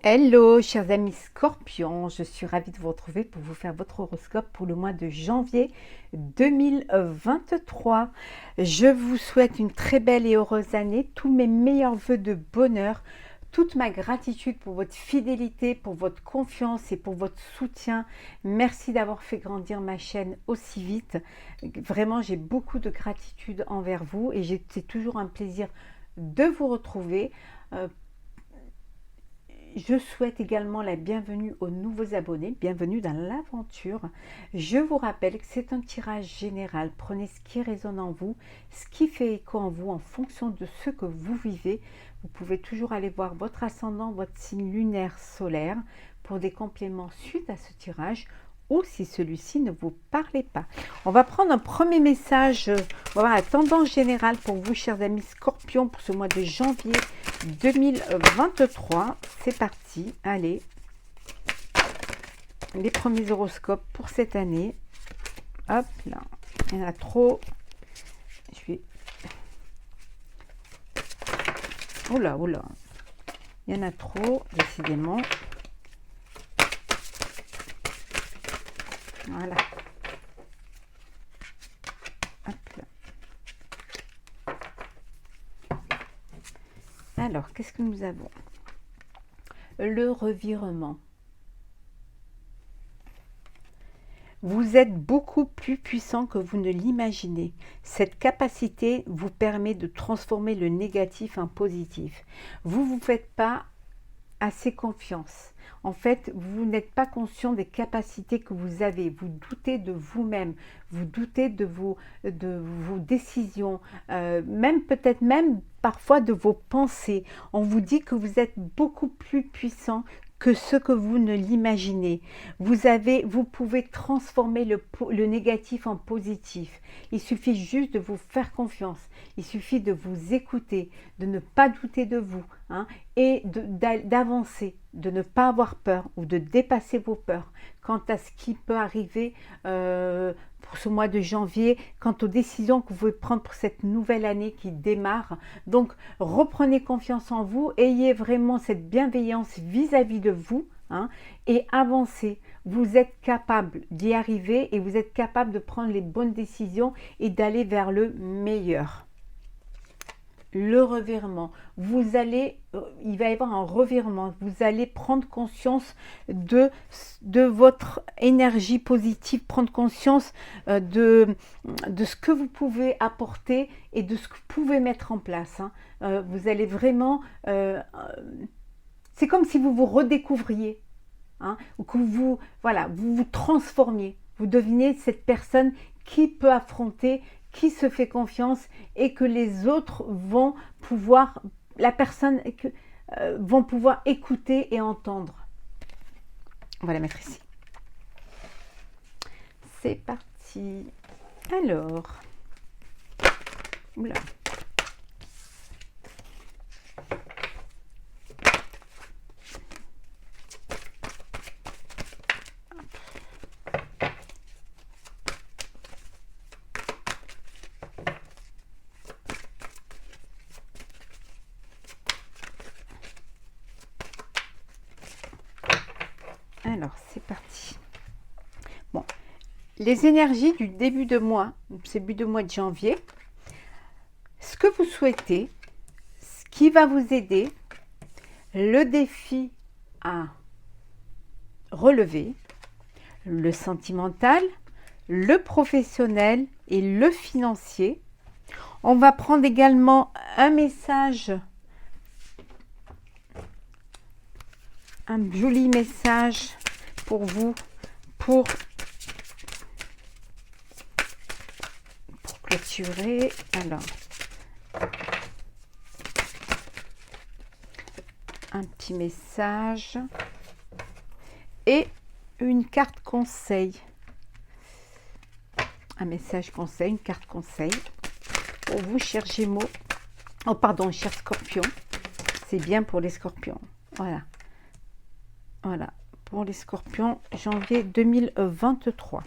Hello, chers amis Scorpions, je suis ravie de vous retrouver pour vous faire votre horoscope pour le mois de janvier 2023. Je vous souhaite une très belle et heureuse année, tous mes meilleurs voeux de bonheur, toute ma gratitude pour votre fidélité, pour votre confiance et pour votre soutien. Merci d'avoir fait grandir ma chaîne aussi vite. Vraiment, j'ai beaucoup de gratitude envers vous et c'est toujours un plaisir de vous retrouver. Je souhaite également la bienvenue aux nouveaux abonnés, bienvenue dans l'aventure. Je vous rappelle que c'est un tirage général. Prenez ce qui résonne en vous, ce qui fait écho en vous en fonction de ce que vous vivez. Vous pouvez toujours aller voir votre ascendant, votre signe lunaire solaire pour des compléments suite à ce tirage ou si celui-ci ne vous parlait pas. On va prendre un premier message, on va voir la tendance générale pour vous, chers amis Scorpions, pour ce mois de janvier 2023. C'est parti, allez. Les premiers horoscopes pour cette année. Hop là, il y en a trop. Je vais... Oula, oula. Il y en a trop, décidément. Voilà. Hop là. Alors, qu'est-ce que nous avons? Le revirement. Vous êtes beaucoup plus puissant que vous ne l'imaginez. Cette capacité vous permet de transformer le négatif en positif. Vous ne vous faites pas assez confiance. En fait, vous n'êtes pas conscient des capacités que vous avez. Vous doutez de vous-même. Vous doutez de vos décisions. Même peut-être même parfois de vos pensées. On vous dit que vous êtes beaucoup plus puissant que ce que vous ne l'imaginez. Vous pouvez transformer le négatif en positif. Il suffit juste de vous faire confiance. Il suffit de vous écouter, de ne pas douter de vous, hein, et d'avancer, de ne pas avoir peur ou de dépasser vos peurs quant à ce qui peut arriver pour ce mois de janvier, quant aux décisions que vous pouvez prendre pour cette nouvelle année qui démarre. Donc, reprenez confiance en vous, ayez vraiment cette bienveillance vis-à-vis de vous, hein, et avancez. Vous êtes capable d'y arriver et vous êtes capable de prendre les bonnes décisions et d'aller vers le meilleur. Le revirement, il va y avoir un revirement, vous allez prendre conscience de votre énergie positive, prendre conscience de ce que vous pouvez apporter et de ce que vous pouvez mettre en place, hein. Vous allez vraiment, c'est comme si vous vous redécouvriez, hein, ou que vous vous transformiez, vous deveniez cette personne qui peut affronter, qui se fait confiance et que les autres vont pouvoir, vont pouvoir écouter et entendre. On va la mettre ici. C'est parti. Alors, oula. Alors, c'est parti. Bon, les énergies du début de mois, c'est début de mois de janvier, ce que vous souhaitez, ce qui va vous aider, le défi à relever, le sentimental, le professionnel et le financier. On va prendre également un message, un joli message pour vous, pour clôturer. Alors, un petit message et une carte conseil. Un message conseil, une carte conseil pour vous, chers Gémeaux. Oh, pardon, chers Scorpions. C'est bien pour les Scorpions. Voilà. Voilà. pour les scorpions, janvier 2023.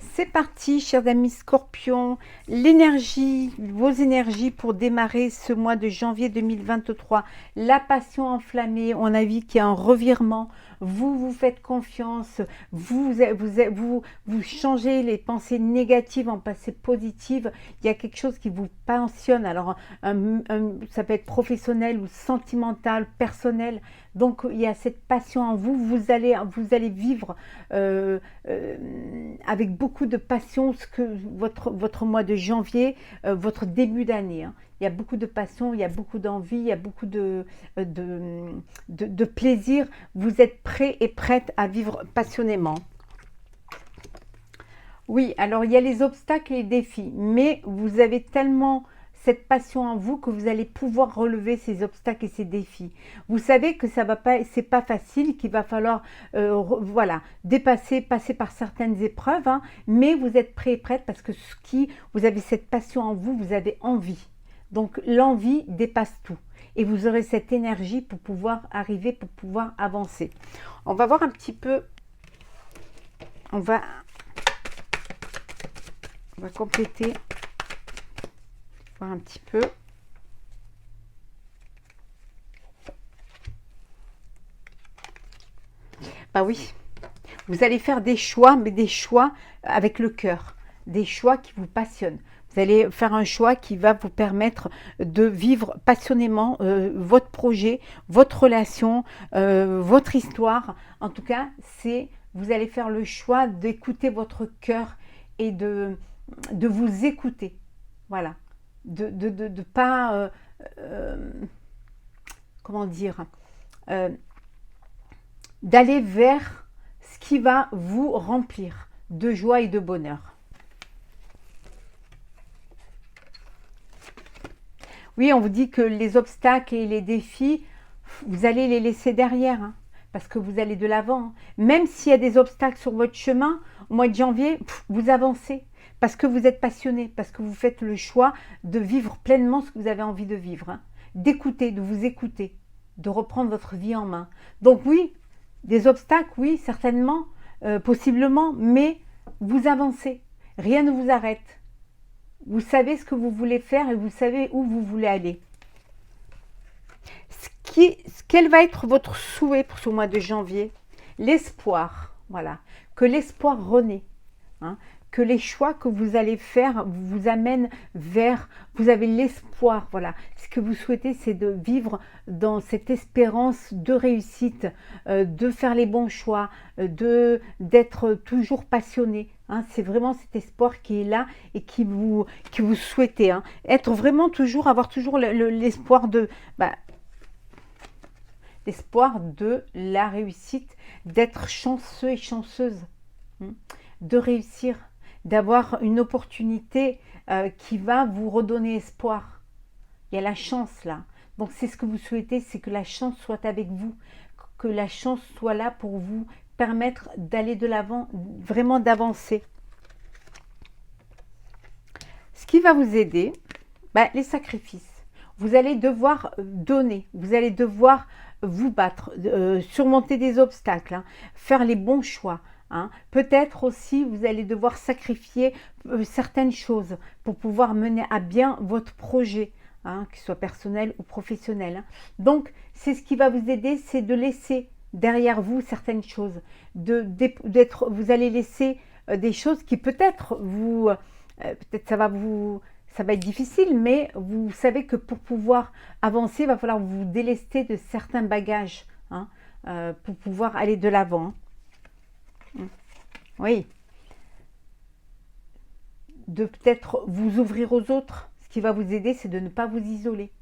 C'est parti, chers amis scorpions. L'énergie, vos énergies pour démarrer ce mois de janvier 2023. La passion enflammée, on a vu qu'il y a un revirement. Vous vous faites confiance, vous changez les pensées négatives en pensées positives. Il y a quelque chose qui vous passionne. Alors, ça peut être professionnel ou sentimental, personnel. Donc, il y a cette passion en vous. Vous allez vivre avec beaucoup de passion ce que votre mois de janvier, votre début d'année. Hein. Il y a beaucoup de passion, il y a beaucoup d'envie, il y a beaucoup de plaisir. Vous êtes prêts et prêtes à vivre passionnément. Oui, alors il y a les obstacles et les défis, mais vous avez tellement cette passion en vous que vous allez pouvoir relever ces obstacles et ces défis. Vous savez que ça va pas, c'est pas facile, qu'il va falloir voilà, passer par certaines épreuves, hein, mais vous êtes prêts et prêtes parce que vous avez cette passion en vous, vous avez envie. Donc l'envie dépasse tout. Et vous aurez cette énergie pour pouvoir arriver, pour pouvoir avancer. On va voir un petit peu, on va compléter, voir un petit peu. Bah oui, vous allez faire des choix, mais des choix avec le cœur, des choix qui vous passionnent. Vous allez faire un choix qui va vous permettre de vivre passionnément votre projet, votre relation, votre histoire. En tout cas, vous allez faire le choix d'écouter votre cœur et de vous écouter. Voilà. De pas... comment dire d'aller vers ce qui va vous remplir de joie et de bonheur. Oui, on vous dit que les obstacles et les défis, vous allez les laisser derrière, hein, parce que vous allez de l'avant. Hein. Même s'il y a des obstacles sur votre chemin, au mois de janvier, vous avancez, parce que vous êtes passionné, parce que vous faites le choix de vivre pleinement ce que vous avez envie de vivre, hein, d'écouter, de vous écouter, de reprendre votre vie en main. Donc oui, des obstacles, oui, certainement, possiblement, mais vous avancez, rien ne vous arrête. Vous savez ce que vous voulez faire et vous savez où vous voulez aller. Quel va être votre souhait pour ce mois de janvier? L'espoir, voilà. Que l'espoir renaît. Hein, que les choix que vous allez faire vous amènent vers... Vous avez l'espoir, voilà. Ce que vous souhaitez, c'est de vivre dans cette espérance de réussite, de faire les bons choix, d'être toujours passionné. Hein, c'est vraiment cet espoir qui est là et qui vous souhaitez. Hein. Avoir toujours l'espoir de... l'espoir de la réussite, d'être chanceux et chanceuse, de réussir, d'avoir une opportunité qui va vous redonner espoir. Il y a la chance là. Donc c'est ce que vous souhaitez, c'est que la chance soit avec vous, que la chance soit là pour vous permettre d'aller de l'avant, vraiment d'avancer. Ce qui va vous aider, les sacrifices. Vous allez devoir donner, vous allez devoir vous battre, surmonter des obstacles, hein, faire les bons choix. Hein. Peut-être aussi vous allez devoir sacrifier certaines choses pour pouvoir mener à bien votre projet, hein, qu'il soit personnel ou professionnel. Hein. Donc c'est ce qui va vous aider, c'est de laisser derrière vous certaines choses. Vous allez laisser des choses qui peut-être ça va être difficile, mais vous savez que pour pouvoir avancer, il va falloir vous délester de certains bagages, hein, pour pouvoir aller de l'avant. Hein. Oui. De peut-être vous ouvrir aux autres. Ce qui va vous aider, c'est de ne pas vous isoler.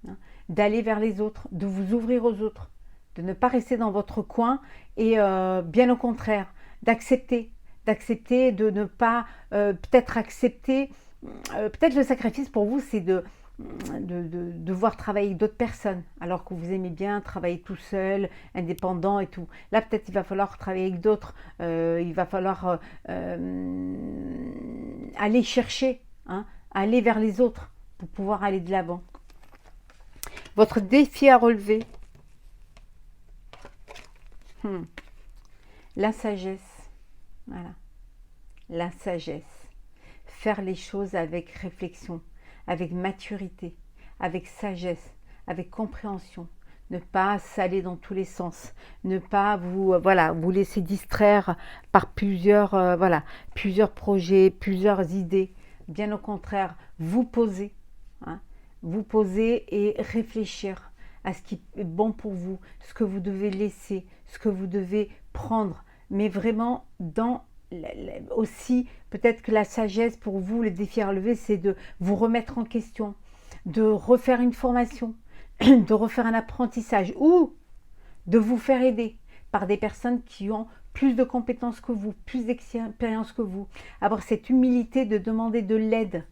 Hein. D'aller vers les autres, de vous ouvrir aux autres. De ne pas rester dans votre coin et bien au contraire, d'accepter, de ne pas peut-être accepter. Peut-être le sacrifice pour vous, c'est de devoir travailler avec d'autres personnes, alors que vous aimez bien travailler tout seul, indépendant et tout. Là, peut-être il va falloir travailler avec d'autres, il va falloir aller chercher, hein, aller vers les autres pour pouvoir aller de l'avant. Votre défi à relever. La sagesse, voilà, la sagesse. Faire les choses avec réflexion, avec maturité, avec sagesse, avec compréhension. Ne pas s'aller dans tous les sens, ne pas vous, voilà, vous laisser distraire par plusieurs projets, plusieurs idées. Bien au contraire, vous poser, hein, vous poser et réfléchir à ce qui est bon pour vous, ce que vous devez laisser, ce que vous devez prendre, mais vraiment dans aussi, peut-être que la sagesse pour vous, le défi à relever, c'est de vous remettre en question, de refaire une formation, de refaire un apprentissage ou de vous faire aider par des personnes qui ont plus de compétences que vous, plus d'expérience que vous. Avoir cette humilité de demander de l'aide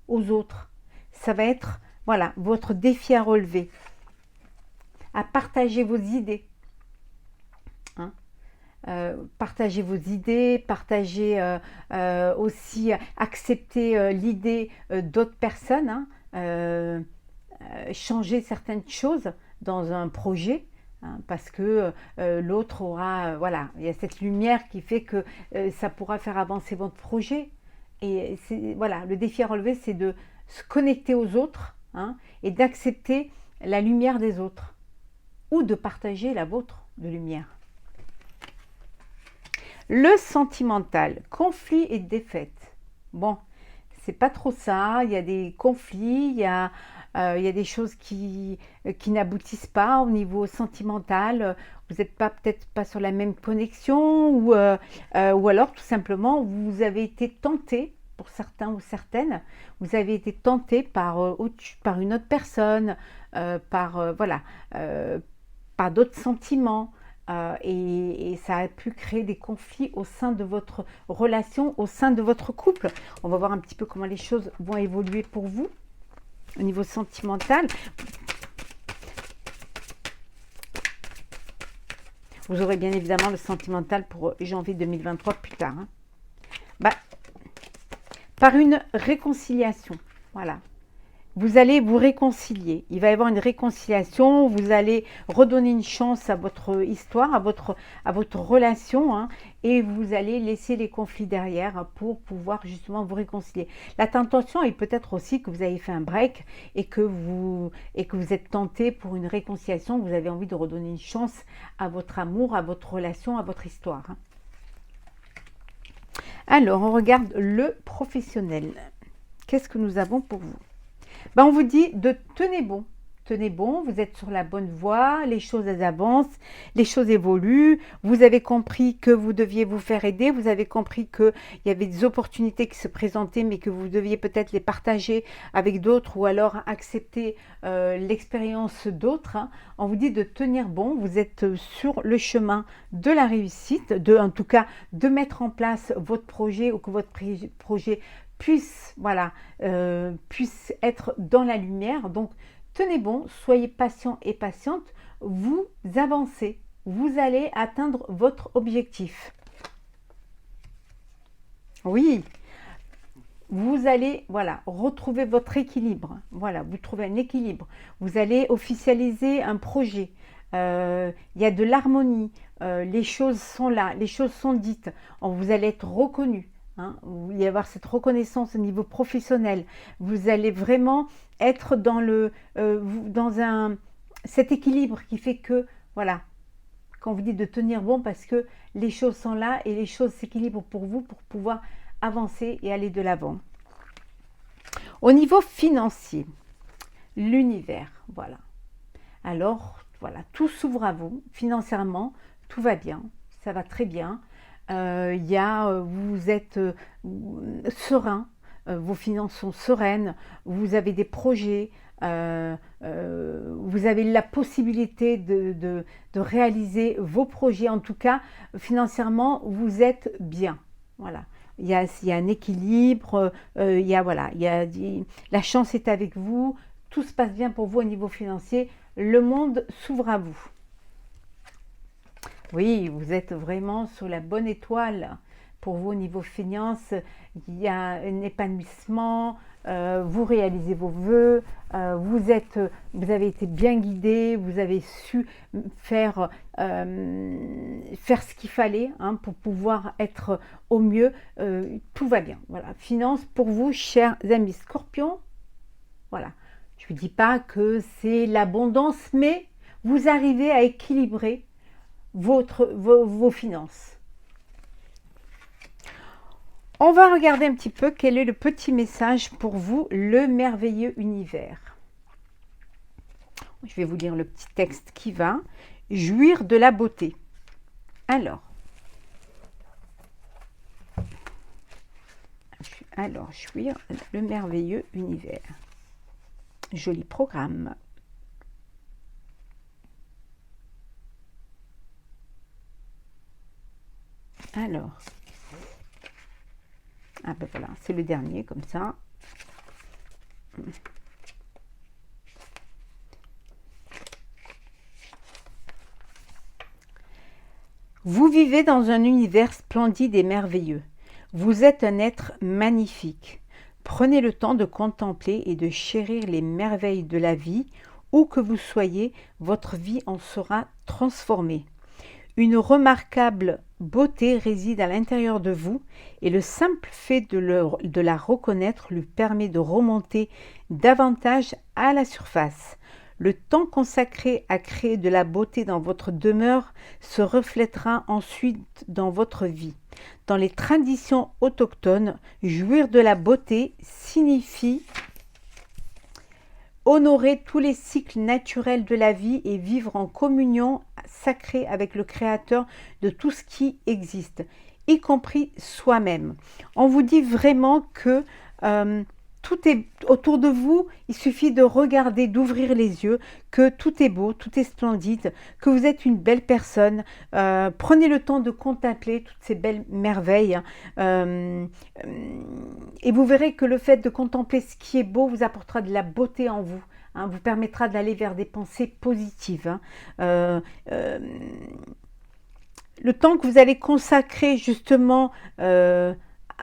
aux autres. Ça va être, voilà, votre défi à relever. À partager vos idées. Hein. Partagez vos idées, partagez aussi, accepter l'idée d'autres personnes, hein, changer certaines choses dans un projet, hein, parce que l'autre aura, voilà, il y a cette lumière qui fait que ça pourra faire avancer votre projet. Et voilà, le défi à relever, c'est de se connecter aux autres, hein, et d'accepter la lumière des autres, ou de partager la vôtre de lumière. Le sentimental, conflit et défaite. Bon, c'est pas trop ça, il y a des conflits, il y a des choses qui n'aboutissent pas au niveau sentimental, vous n'êtes pas peut-être pas sur la même connexion, ou alors tout simplement vous avez été tenté, pour certains ou certaines, vous avez été tenté par une autre personne, voilà, par d'autres sentiments. Et ça a pu créer des conflits au sein de votre relation, au sein de votre couple. On va voir un petit peu comment les choses vont évoluer pour vous au niveau sentimental. Vous aurez bien évidemment le sentimental pour janvier 2023 plus tard. Hein. Par une réconciliation, voilà. Vous allez vous réconcilier. Il va y avoir une réconciliation. Vous allez redonner une chance à votre histoire, à votre relation, hein, et vous allez laisser les conflits derrière pour pouvoir justement vous réconcilier. La tentation est peut-être aussi que vous avez fait un break et que vous êtes tenté pour une réconciliation. Vous avez envie de redonner une chance à votre amour, à votre relation, à votre histoire. Hein. Alors, on regarde le professionnel. Qu'est-ce que nous avons pour vous ? On vous dit de tenez bon, vous êtes sur la bonne voie, les choses elles avancent, les choses évoluent, vous avez compris que vous deviez vous faire aider, vous avez compris qu'il y avait des opportunités qui se présentaient mais que vous deviez peut-être les partager avec d'autres ou alors accepter l'expérience d'autres. Hein. On vous dit de tenir bon, vous êtes sur le chemin de la réussite, en tout cas de mettre en place votre projet ou que votre projet puisse être dans la lumière. Donc, tenez bon, soyez patient et patiente, vous avancez, vous allez atteindre votre objectif. Oui, vous allez retrouver votre équilibre. Voilà, vous trouvez un équilibre. Vous allez officialiser un projet. Il y a de l'harmonie, les choses sont là, les choses sont dites. Vous allez être reconnu. Hein, il va y avoir cette reconnaissance au niveau professionnel. Vous allez vraiment être dans cet équilibre qui fait que, voilà, quand vous dites de tenir bon, parce que les choses sont là et les choses s'équilibrent pour vous pour pouvoir avancer et aller de l'avant. Au niveau financier, l'univers, voilà. Alors, voilà, tout s'ouvre à vous. Financièrement, tout va bien, ça va très bien. Vous êtes serein, vos finances sont sereines, vous avez des projets, vous avez la possibilité de réaliser vos projets. En tout cas, financièrement, vous êtes bien. Voilà. Il y a un équilibre, la chance est avec vous, tout se passe bien pour vous au niveau financier, le monde s'ouvre à vous. Oui, vous êtes vraiment sur la bonne étoile pour vous au niveau finance, il y a un épanouissement, vous réalisez vos vœux, vous avez été bien guidé, vous avez su faire ce qu'il fallait hein, pour pouvoir être au mieux. Tout va bien. Voilà. Finance pour vous, chers amis Scorpions. Voilà. Je ne dis pas que c'est l'abondance, mais vous arrivez à équilibrer vos finances. On va regarder un petit peu quel est le petit message pour vous, le merveilleux univers. Je vais vous lire le petit texte qui va. Jouir de la beauté. Alors, jouir le merveilleux univers. Joli programme. Alors, ah ben voilà, c'est le dernier comme ça. Vous vivez dans un univers splendide et merveilleux. Vous êtes un être magnifique. Prenez le temps de contempler et de chérir les merveilles de la vie. Où que vous soyez, votre vie en sera transformée. Une remarquable beauté réside à l'intérieur de vous et le simple fait de la reconnaître lui permet de remonter davantage à la surface. Le temps consacré à créer de la beauté dans votre demeure se reflètera ensuite dans votre vie. Dans les traditions autochtones, jouir de la beauté signifie honorer tous les cycles naturels de la vie et vivre en communion sacrée avec le Créateur de tout ce qui existe, y compris soi-même. On vous dit vraiment que tout est autour de vous, il suffit de regarder, d'ouvrir les yeux, que tout est beau, tout est splendide, que vous êtes une belle personne. Prenez le temps de contempler toutes ces belles merveilles et vous verrez que le fait de contempler ce qui est beau vous apportera de la beauté en vous, hein, vous permettra d'aller vers des pensées positives. Le temps que vous allez consacrer justement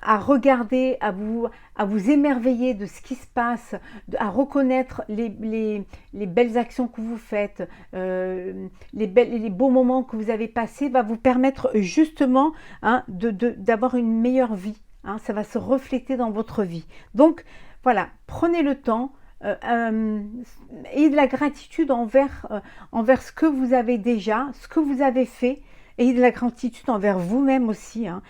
à regarder, à vous émerveiller de ce qui se passe, à reconnaître les belles actions que vous faites, les beaux moments que vous avez passés, va vous permettre justement hein, d'avoir une meilleure vie. Hein, ça va se refléter dans votre vie. Donc voilà, prenez le temps. Ayez de la gratitude envers ce que vous avez déjà, ce que vous avez fait. Ayez de la gratitude envers vous-même aussi. Hein.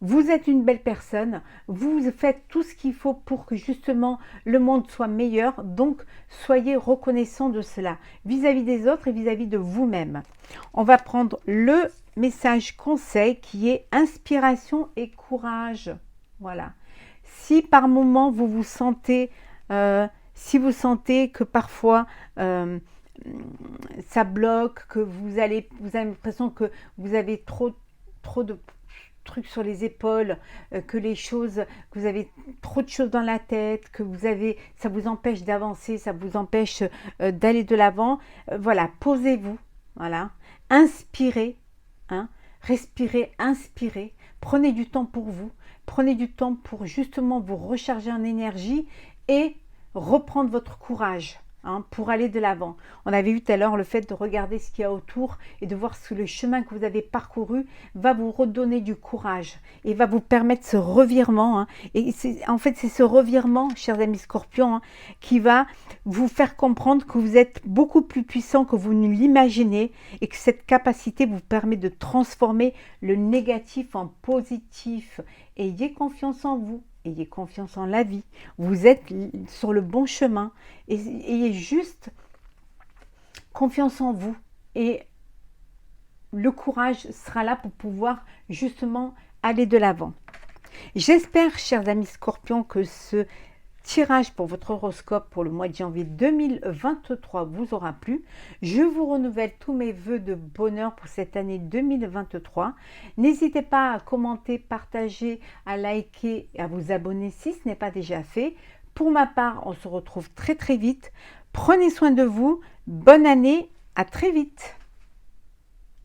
Vous êtes une belle personne. Vous faites tout ce qu'il faut pour que justement le monde soit meilleur. Donc, soyez reconnaissant de cela vis-à-vis des autres et vis-à-vis de vous-même. On va prendre le message conseil qui est inspiration et courage. Voilà. Si par moment vous vous sentez, si vous sentez que parfois ça bloque, que vous avez l'impression que vous avez trop de trucs sur les épaules, que vous avez trop de choses dans la tête, ça vous empêche d'avancer, ça vous empêche d'aller de l'avant. Voilà, posez-vous, voilà, inspirez, hein, respirez, inspirez, prenez du temps pour vous, prenez du temps pour justement vous recharger en énergie et reprendre votre courage. Hein, pour aller de l'avant. On avait vu tout à l'heure le fait de regarder ce qu'il y a autour et de voir le chemin que vous avez parcouru va vous redonner du courage et va vous permettre ce revirement. Hein. Et en fait, c'est ce revirement, chers amis Scorpions, hein, qui va vous faire comprendre que vous êtes beaucoup plus puissant que vous ne l'imaginez et que cette capacité vous permet de transformer le négatif en positif. Ayez confiance en vous. Ayez confiance en la vie, vous êtes sur le bon chemin et ayez juste confiance en vous et le courage sera là pour pouvoir justement aller de l'avant. J'espère, chers amis Scorpions, que ce tirage pour votre horoscope pour le mois de janvier 2023 vous aura plu. Je vous renouvelle tous mes vœux de bonheur pour cette année 2023. N'hésitez pas à commenter, partager, à liker et à vous abonner si ce n'est pas déjà fait. Pour ma part, on se retrouve très vite. Prenez soin de vous. Bonne année. À très vite.